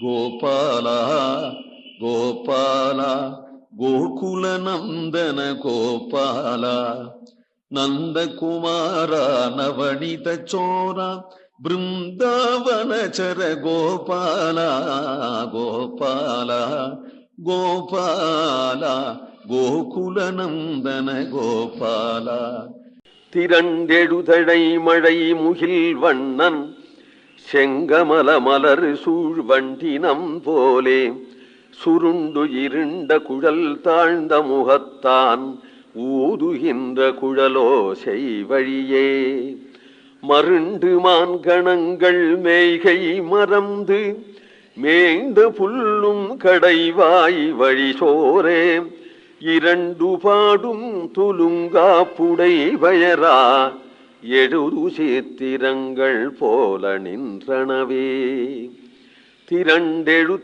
கோபால கோபால கோகுல நந்தன கோபால நந்தகுமார நவனித சோர பிருந்தாவனச்சர கோபால கோபால கோபால கோகுல நந்தன கோபால. திரண்டெழுதழை மழை முகில் வண்ணன் செங்கமல மலர் சூழ் வண்டினம் போலே சுருண்டு இருண்ட குழல் தாழ்ந்த முகத்தான் ஊதுகின்ற குழலோசை வழியே மருண்டு மான்கணங்கள் மேய்கை மறந்து மேய்ந்த புல்லும் கடைவாய் வழி சோரே இரண்டு பாடும் துலுங்கா புடை வயரா எழுது சேத்திரங்கள் போல நின்றனவே. திரண்டெழு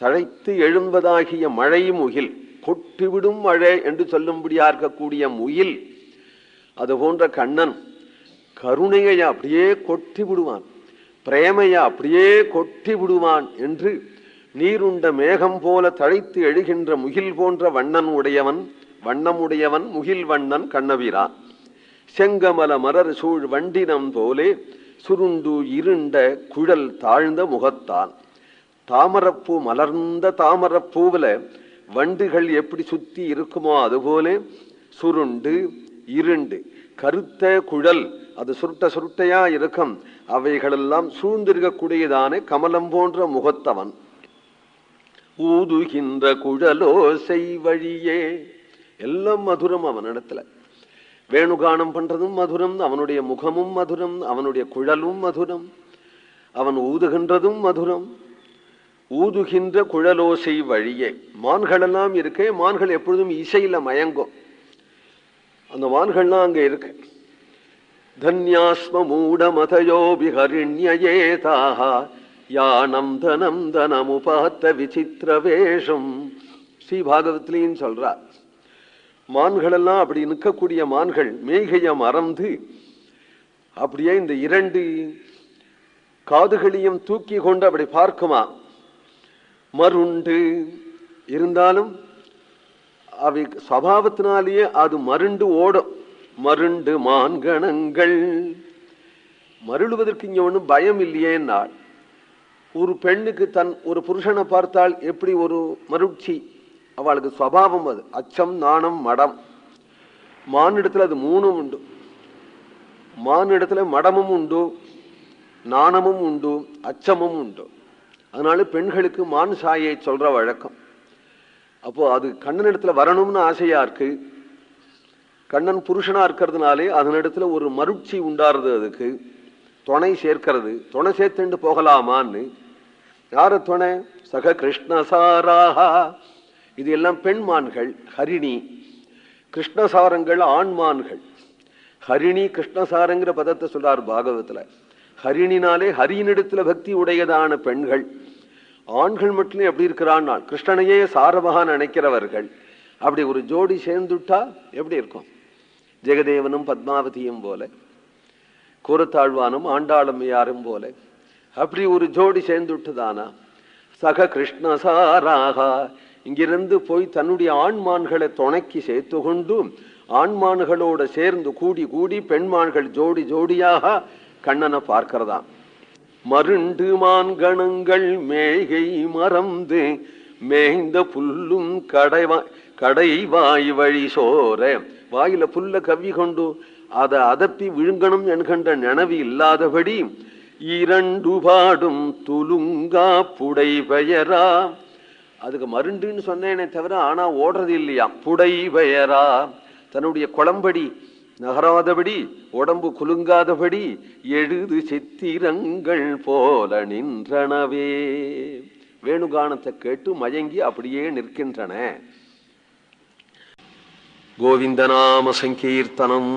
தழைத்து எழும்பதாகிய மழை முகில், கொட்டிவிடும் மழை என்று சொல்லும்படியா இருக்கக்கூடிய முகில், அது போன்ற கண்ணன் கருணையை அப்படியே கொட்டி விடுவான், பிரேமையை அப்படியே கொட்டி விடுவான் என்று நீருண்ட மேகம் போல தழைத்து எழுகின்ற முகில் போன்ற வண்ணமுடையவன் முகில் வண்ணன் கண்ணபிரான். செங்கமல மலர் சூழ் வண்டினம் போலே சுருண்டு இருண்ட குழல் தாழ்ந்த முகத்தான். தாமரப்பூ, மலர்ந்த தாமரப்பூவில வண்டுகள் எப்படி சுத்தி இருக்குமோ அதுபோலே சுருண்டு இருண்டு கருத்த குழல், அது சுருட்டையா இருக்கும், அவைகளெல்லாம் சூழ்ந்திருக்கக்கூடியதானே கமலம் போன்ற முகத்தவன். ஊதுகின்ற குழலோசை வழியே, எல்லாம் மதுரம் அவனிடத்துல. வேணுகானம் பண்றதும் மதுரம், அவனுடைய முகமும் மதுரம், அவனுடைய குழலும் மதுரம், அவன் ஊதுகின்றதும் மதுரம். ஊதுகின்ற குழலோசை வழியே. மான்களெல்லாம் இருக்கே, மான்கள் எப்பொழுதும் இசையில மயங்கும், அந்த மான்கள்லாம் அங்க இருக்கு. தன்யாஸ்ம மூட மதயோபி ஹரிண்யேதாக யானம் தனம் தனமுபாத்த விசித்திர வேஷம். ஸ்ரீ பாகவத்திலையும் சொல்றார், மான்களெல்லாம் அப்படி நிற்கக்கூடிய மான்கள் மேய்கைய மறந்து அப்படியே இந்த இரண்டு காதுகளையும் தூக்கி கொண்டு அப்படி பார்க்குமா. மருண்டு இருந்தாலும் அவை சபாவத்தினாலேயே அது மருண்டு ஓடும். மருண்டு மான்கணங்கள், மருளுவதற்கு இங்க ஒன்றும் பயம் இல்லையேன்னாள். ஒரு பெண்ணுக்கு ஒரு புருஷனை பார்த்தால் எப்படி ஒரு மருட்சி, அவளுக்கு சுவாவம், அது அச்சம் நாணம் மடம். மானிடத்துல அது மூணும் உண்டு. மானிடத்துல மடமும் உண்டு, நாணமும் உண்டு, அச்சமும் உண்டு. அதனால பெண்களுக்கு மான் சாயை சொல்ற வழக்கம். அப்போ அது கண்ணனிடத்துல வரணும்னு ஆசையா இருக்கு. கண்ணன் புருஷனா இருக்கிறதுனாலே அதனிடத்துல ஒரு மருட்சி உண்டாருது, அதுக்கு துணை சேர்க்கிறது. துணை சேர்த்துண்டு போகலாமான்னு. யார துணை? சக கிருஷ்ணசாராஹா. இது எல்லாம் பெண்மான்கள். ஹரிணி கிருஷ்ணசாரங்கள் ஆண்மான்கள். ஹரிணி கிருஷ்ணசாரங்கிற பதத்தை சொல்றார் பாகவத்துல. ஹரிணினாலே ஹரியினிடத்துல பக்தி உடையதான பெண்கள். ஆண்கள் மட்டும் எப்படி இருக்கிறான், கிருஷ்ணனையே சாரமாக நினைக்கிறவர்கள். அப்படி ஒரு ஜோடி சேர்ந்துட்டா எப்படி இருக்கும்? ஜெகதேவனும் பத்மாவதியும் போல, கூரத்தாழ்வானும் ஆண்டாளம்மையாரும் போல அப்படி ஒரு ஜோடி சேர்ந்துட்டுதானா? சக கிருஷ்ணசாராக இங்கிருந்து போய் தன்னுடைய ஆண்மான்களை துணைக்கி சேர்த்து கொண்டு ஆண்மான்களோட சேர்ந்து கூடி கூடி பெண்மான்கள் ஜோடி ஜோடியாக கண்ணனை பார்க்கிறதாம். மருண்டு மான்கணங்கள் மேய்கை மறந்து மேய்ந்த புல்லும் கடைவாய் வழி சோர. வாயில புல்ல கவ்வி கொண்டு அதை அதப்பி விழுங்கணும் என்கின்ற நினைவு இல்லாதபடி இரண்டு பாடும் துலுங்கா புடை பெயரா. அதுக்கு மருண்டுன்னு சொன்னேனே தவிர ஆனா ஓடுறது இல்லையா. புடை பெயரா, தன்னுடைய குளம்படி நகராதபடி, உடம்பு குலுங்காதபடி எழுது சித்திரங்கள் போல நின்றனவே. வேணுகானத்தை கேட்டு மயங்கி அப்படியே நிற்கின்றன. கோவிந்தநாம சங்கீர்த்தனம்.